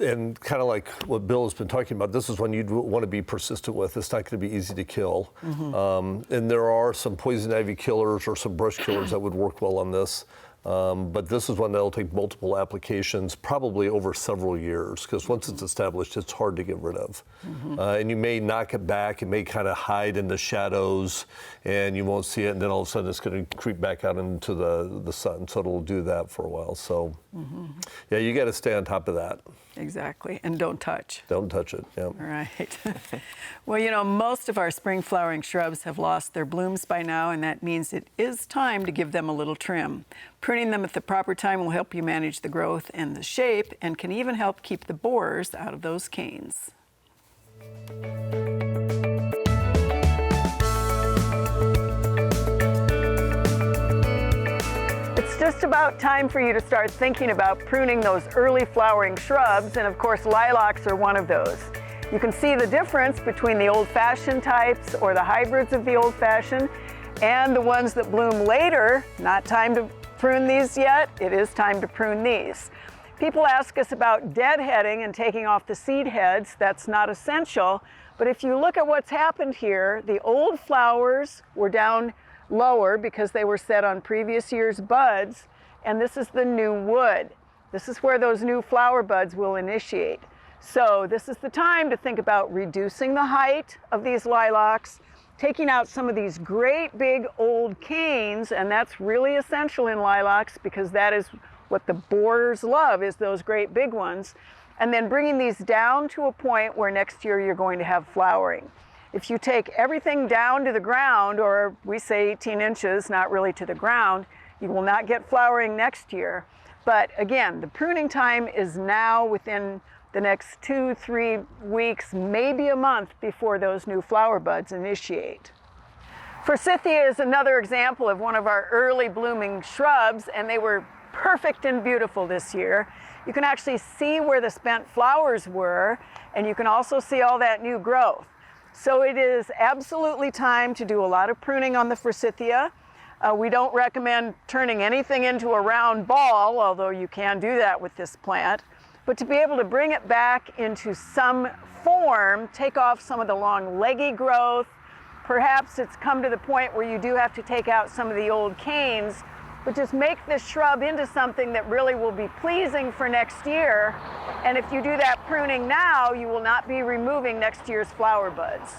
and kind of like what Bill has been talking about, this is one you'd want to be persistent with. It's not going to be easy to kill. And there are some poison ivy killers or some brush killers that would work well on this. But this is one that'll take multiple applications, probably over several years, because once it's established, it's hard to get rid of. And you may knock it back, it may kind of hide in the shadows, and you won't see it, and then all of a sudden it's going to creep back out into the sun, so it'll do that for a while. So, yeah, you got to stay on top of that. Exactly, and don't touch. Don't touch it, yeah. Right. Well, you know, most of our spring flowering shrubs have lost their blooms by now, and that means it is time to give them a little trim. Pruning them at the proper time will help you manage the growth and the shape, and can even help keep the borers out of those canes. It's just about time for you to start thinking about pruning those early flowering shrubs, and of course lilacs are one of those. You can see the difference between the old-fashioned types or the hybrids of the old-fashioned and the ones that bloom later. Not time to prune these yet. It is time to prune these. People ask us about deadheading and taking off the seed heads. That's not essential, but if you look at what's happened here, the old flowers were down lower because they were set on previous year's buds, and this is the new wood. This is where those new flower buds will initiate. So this is the time to think about reducing the height of these lilacs, taking out some of these great big old canes, and that's really essential in lilacs because that is what the borers love, is those great big ones, and then bringing these down to a point where next year you're going to have flowering. If you take everything down to the ground, or we say 18 inches, not really to the ground, you will not get flowering next year. But again, the pruning time is now within the next 2-3 weeks, maybe a month before those new flower buds initiate. Forsythia is another example of one of our early blooming shrubs, and they were perfect and beautiful this year. You can actually see where the spent flowers were, and you can also see all that new growth. So it is absolutely time to do a lot of pruning on the Forsythia. We don't recommend turning anything into a round ball, although you can do that with this plant. But to be able to bring it back into some form, take off some of the long leggy growth, perhaps it's come to the point where you do have to take out some of the old canes, but just make this shrub into something that really will be pleasing for next year. And if you do that pruning now, you will not be removing next year's flower buds.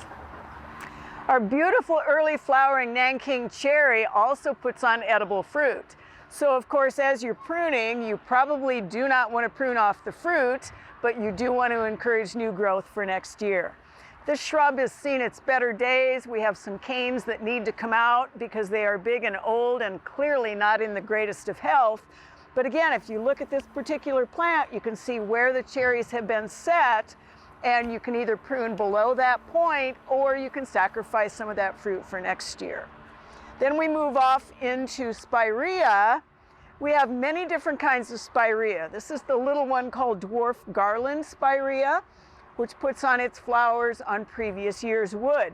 Our beautiful early flowering Nanking cherry also puts on edible fruit. So of course, as you're pruning, you probably do not want to prune off the fruit, but you do want to encourage new growth for next year. This shrub has seen its better days. We have some canes that need to come out because they are big and old and clearly not in the greatest of health. But again, if you look at this particular plant, you can see where the cherries have been set, and you can either prune below that point or you can sacrifice some of that fruit for next year. Then we move off into spirea. We have many different kinds of spirea. This is the little one called dwarf garland spirea, which puts on its flowers on previous year's wood.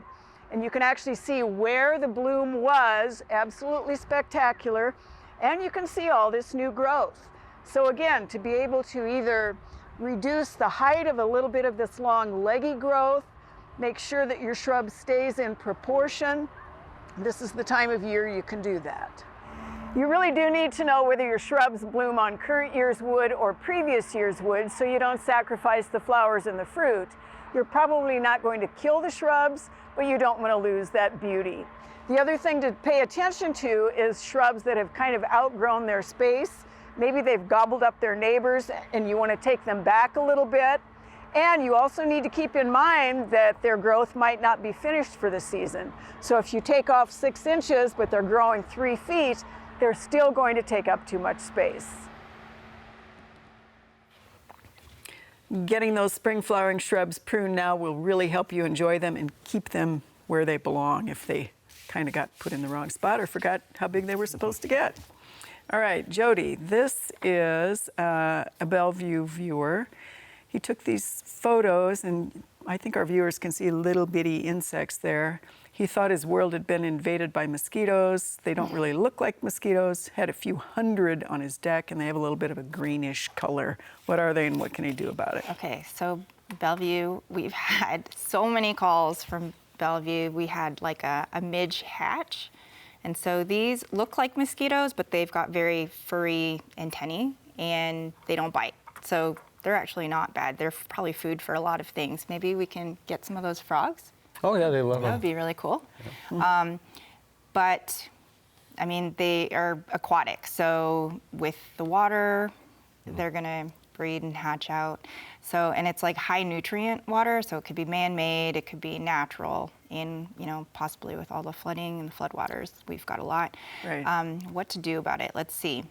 And you can actually see where the bloom was, absolutely spectacular, and you can see all this new growth. So again, to be able to either reduce the height of a little bit of this long leggy growth, make sure that your shrub stays in proportion, this is the time of year you can do that. You really do need to know whether your shrubs bloom on current year's wood or previous year's wood so you don't sacrifice the flowers and the fruit. You're probably not going to kill the shrubs, but you don't want to lose that beauty. The other thing to pay attention to is shrubs that have kind of outgrown their space. Maybe they've gobbled up their neighbors and you want to take them back a little bit. And you also need to keep in mind that their growth might not be finished for the season. So if you take off 6 inches, but they're growing 3 feet, they're still going to take up too much space. getting those spring flowering shrubs pruned now will really help you enjoy them and keep them where they belong if they kind of got put in the wrong spot or forgot how big they were supposed to get. All right, Jody, this is a Bellevue viewer. He took these photos, and I think our viewers can see little bitty insects there. He thought his world had been invaded by mosquitoes. They don't really look like mosquitoes. Had a few hundred on his deck, and they have a little bit of a greenish color. What are they, and what can he do about it? Okay, so Bellevue, we've had so many calls from Bellevue. We had like a midge hatch. And so these look like mosquitoes, but they've got very furry antennae, and they don't bite. So they're actually not bad. They're probably food for a lot of things. Maybe we can get some of those frogs. Oh, yeah, they love That them. would be really cool. But, I mean, they are aquatic. So with the water, they're going to breed and hatch out. So, and it's like high nutrient water, so it could be man-made, it could be natural, and, you know, possibly with all the flooding and the floodwaters, we've got a lot. Right. What to do about it? Let's see.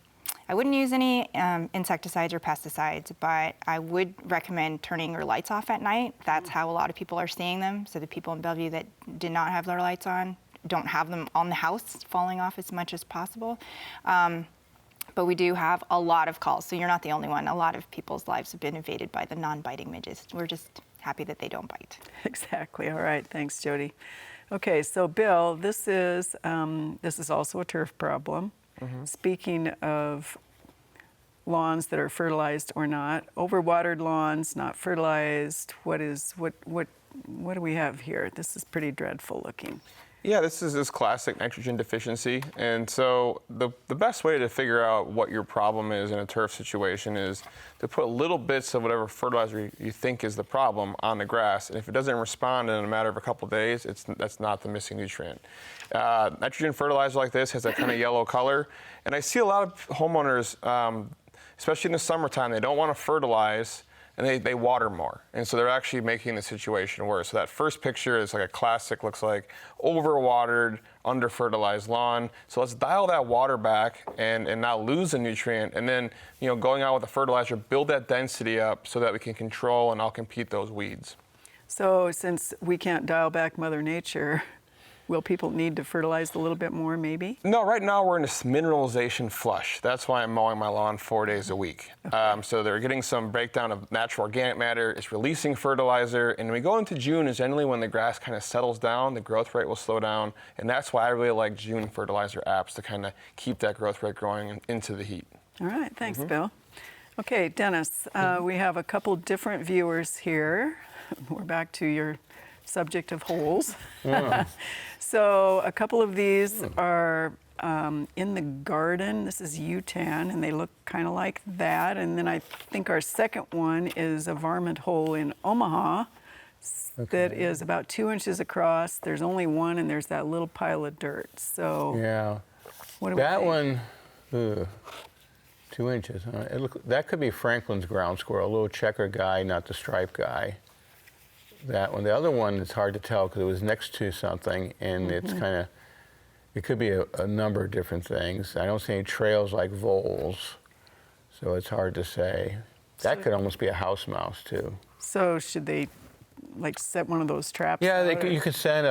I wouldn't use any insecticides or pesticides, but I would recommend turning your lights off at night. That's how a lot of people are seeing them. So the people in Bellevue that did not have their lights on, don't have them on the house falling off as much as possible. But we do have a lot of calls, so you're not the only one. A lot of people's lives have been invaded by the non-biting midges. We're just happy that they don't bite. Exactly. All right. Thanks, Jody. Okay, so Bill, this is also a turf problem. Speaking of lawns that are fertilized or not, overwatered lawns, not fertilized. What do we have here? This is pretty dreadful looking. Yeah, this is this classic nitrogen deficiency. And so the best way to figure out what your problem is in a turf situation is to put little bits of whatever fertilizer you think is the problem on the grass. And if it doesn't respond in a matter of a couple of days, that's not the missing nutrient. Nitrogen fertilizer like this has that kind of yellow color. And I see a lot of homeowners, especially in the summertime, they don't want to fertilize, and they water more. And so they're actually making the situation worse. So that first picture is like a classic, looks like overwatered, under-fertilized lawn. So let's dial that water back and not lose the nutrient. And then, you know, going out with the fertilizer, build that density up so that we can control and outcompete those weeds. So since we can't dial back Mother Nature, will people need to fertilize a little bit more, maybe? No, right now we're in this mineralization flush. That's why I'm mowing my lawn 4 days a week. Okay. So they're getting some breakdown of natural organic matter. It's releasing fertilizer. And when we go into June is generally when the grass kind of settles down, the growth rate will slow down. And that's why I really like June fertilizer apps to kind of keep that growth rate growing into the heat. All right, thanks, Bill. Okay, Dennis, we have a couple different viewers here. We're back to your subject of holes. So a couple of these are in the garden. This is Utan, and they look kind of like that. And then I think our second one is a varmint hole in Omaha that is about 2 inches across. There's only one, and there's that little pile of dirt. So Yeah. what do we That think? one, 2 inches. Huh? That could be Franklin's ground squirrel, a little checker guy, not the striped guy. That one. The other one, it's hard to tell because it was next to something, and it's kind of, it could be a number of different things. I don't see any trails like voles, so it's hard to say. That could almost be a house mouse too. So should they like set one of those traps? Yeah, out, or- you could send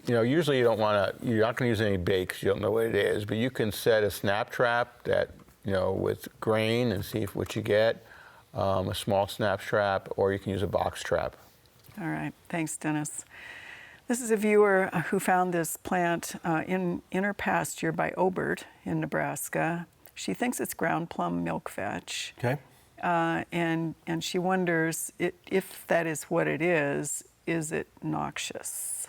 usually you don't want to, you're not going to use any bait because you don't know what it is, but you can set a snap trap that, with grain and see what you get, a small snap trap, or you can use a box trap. All right, thanks, Dennis. This is a viewer who found this plant in her pasture by Obert in Nebraska. She thinks it's ground plum milkfetch. Okay. And she wonders if that is what it is it noxious?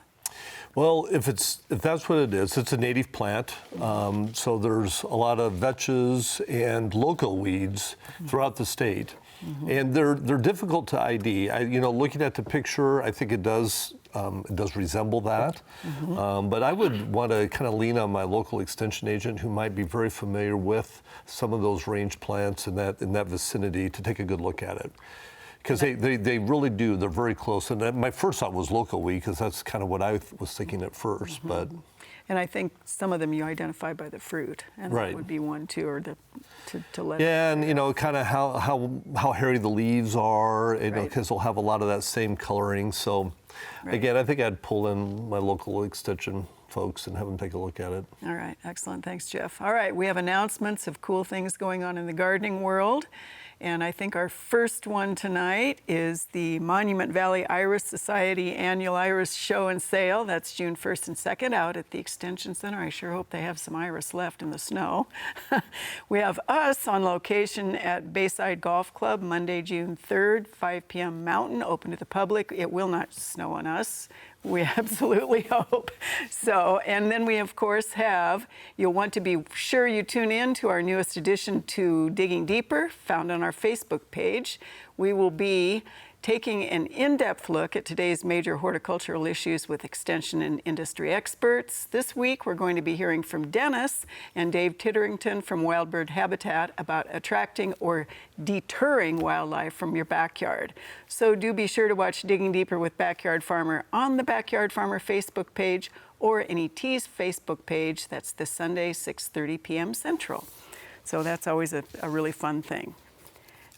Well, if that's what it is, it's a native plant. So there's a lot of vetches and local weeds throughout the state. And they're difficult to ID. Looking at the picture, I think it does resemble that. But I would want to kind of lean on my local extension agent who might be very familiar with some of those range plants in that vicinity to take a good look at it. Because they really do. They're very close. And my first thought was local weed, because that's kind of what I was thinking at first. But And I think some of them you identify by the fruit, and Right. that would be one too, or to let. yeah, and kind of how hairy the leaves are, Right. because they'll have a lot of that same coloring. So Right. again, I think I'd pull in my local extension folks and have them take a look at it. All right, excellent. Thanks, Jeff. All right, we have announcements of cool things going on in the gardening world. And I think our first one tonight is the Monument Valley Iris Society Annual Iris Show and Sale. That's June 1st and 2nd out at the Extension Center. I sure hope they have some iris left in the snow. We have us on location at Bayside Golf Club Monday, June 3rd, 5 p.m. Mountain, open to the public. It will not snow on us. We absolutely hope. So, and then we of course have, you'll want to be sure you tune in to our newest edition to Digging Deeper, found on our Facebook page. We will be taking an in-depth look at today's major horticultural issues with extension and industry experts. This week, we're going to be hearing from Dennis and Dave Titterington from Wild Bird Habitat about attracting or deterring wildlife from your backyard. So do be sure to watch Digging Deeper with Backyard Farmer on the Backyard Farmer Facebook page or NET's Facebook page. That's this Sunday, 6:30 p.m. Central. So that's always a really fun thing.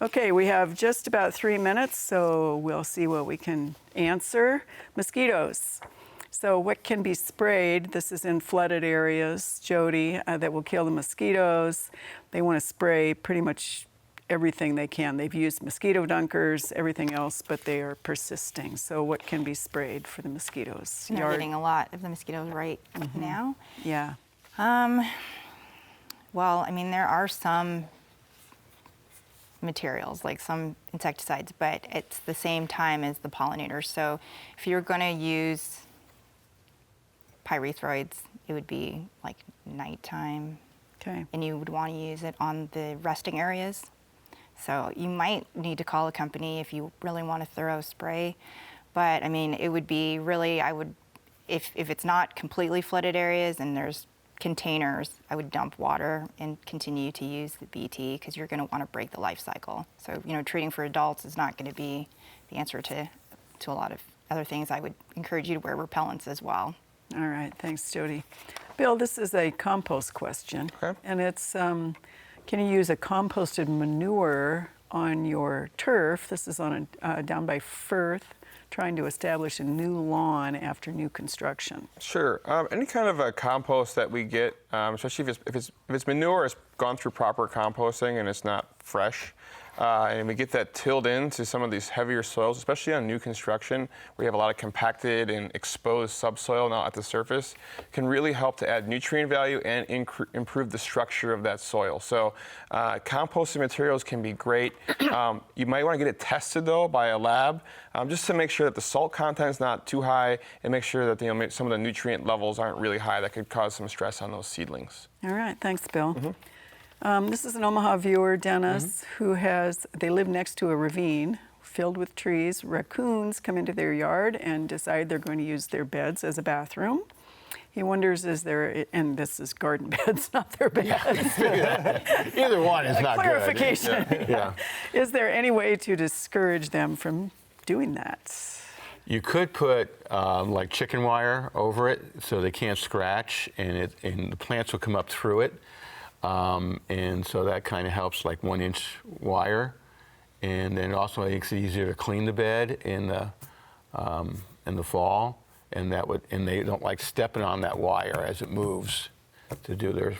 Okay, we have just about 3 minutes, so we'll see what we can answer. Mosquitoes. So what can be sprayed? This is in flooded areas, Jody, that will kill the mosquitoes. They want to spray pretty much everything they can. They've used mosquito dunkers, everything else, but they are persisting. So what can be sprayed for the mosquitoes? They're getting a lot of the mosquitoes right now. Yeah. Well, I mean, there are some materials, like some insecticides, but it's the same time as the pollinators. So if you're going to use pyrethroids, it would be like nighttime, Okay. and you would want to use it on the resting areas. So you might need to call a company if you really want a thorough spray. But I mean, it would be really, if it's not completely flooded areas and there's containers, I would dump water and continue to use the BT, because you're going to want to break the life cycle. So, treating for adults is not going to be the answer to a lot of other things. I would encourage you to wear repellents as well. All right, thanks, Jody. Bill, this is a compost question. Okay. And it's, can you use a composted manure on your turf? This is on down by Firth, trying to establish a new lawn after new construction. Sure. Any kind of a compost that we get, especially if it's manure, it's gone through proper composting and it's not fresh, and we get that tilled into some of these heavier soils, especially on new construction, where you have a lot of compacted and exposed subsoil now at the surface, can really help to add nutrient value and improve the structure of that soil. So composting materials can be great. You might want to get it tested though by a lab, just to make sure that the salt content is not too high, and make sure that some of the nutrient levels aren't really high that could cause some stress on those seedlings. All right, thanks, Bill. This is an Omaha viewer, Dennis, who they live next to a ravine filled with trees. Raccoons come into their yard and decide they're going to use their beds as a bathroom. He wonders, and this is garden beds, not their beds. Either one is not Clarification. good. Yeah. Is there any way to discourage them from doing that? You could put like chicken wire over it so they can't scratch, and the plants will come up through it. And so that kind of helps, like 1-inch wire. And then it also makes it easier to clean the bed in the fall. And they don't like stepping on that wire as it moves to do their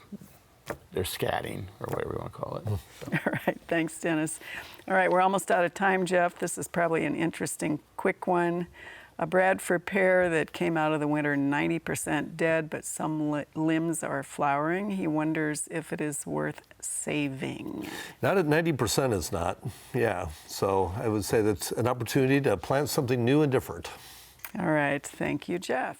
scatting, or whatever you want to call it. So. All right, thanks, Dennis. All right, we're almost out of time, Jeff. This is probably an interesting, quick one. A Bradford pear that came out of the winter 90% dead, but some limbs are flowering. He wonders if it is worth saving. Not at 90% is not, yeah. So I would say that's an opportunity to plant something new and different. All right, thank you, Jeff.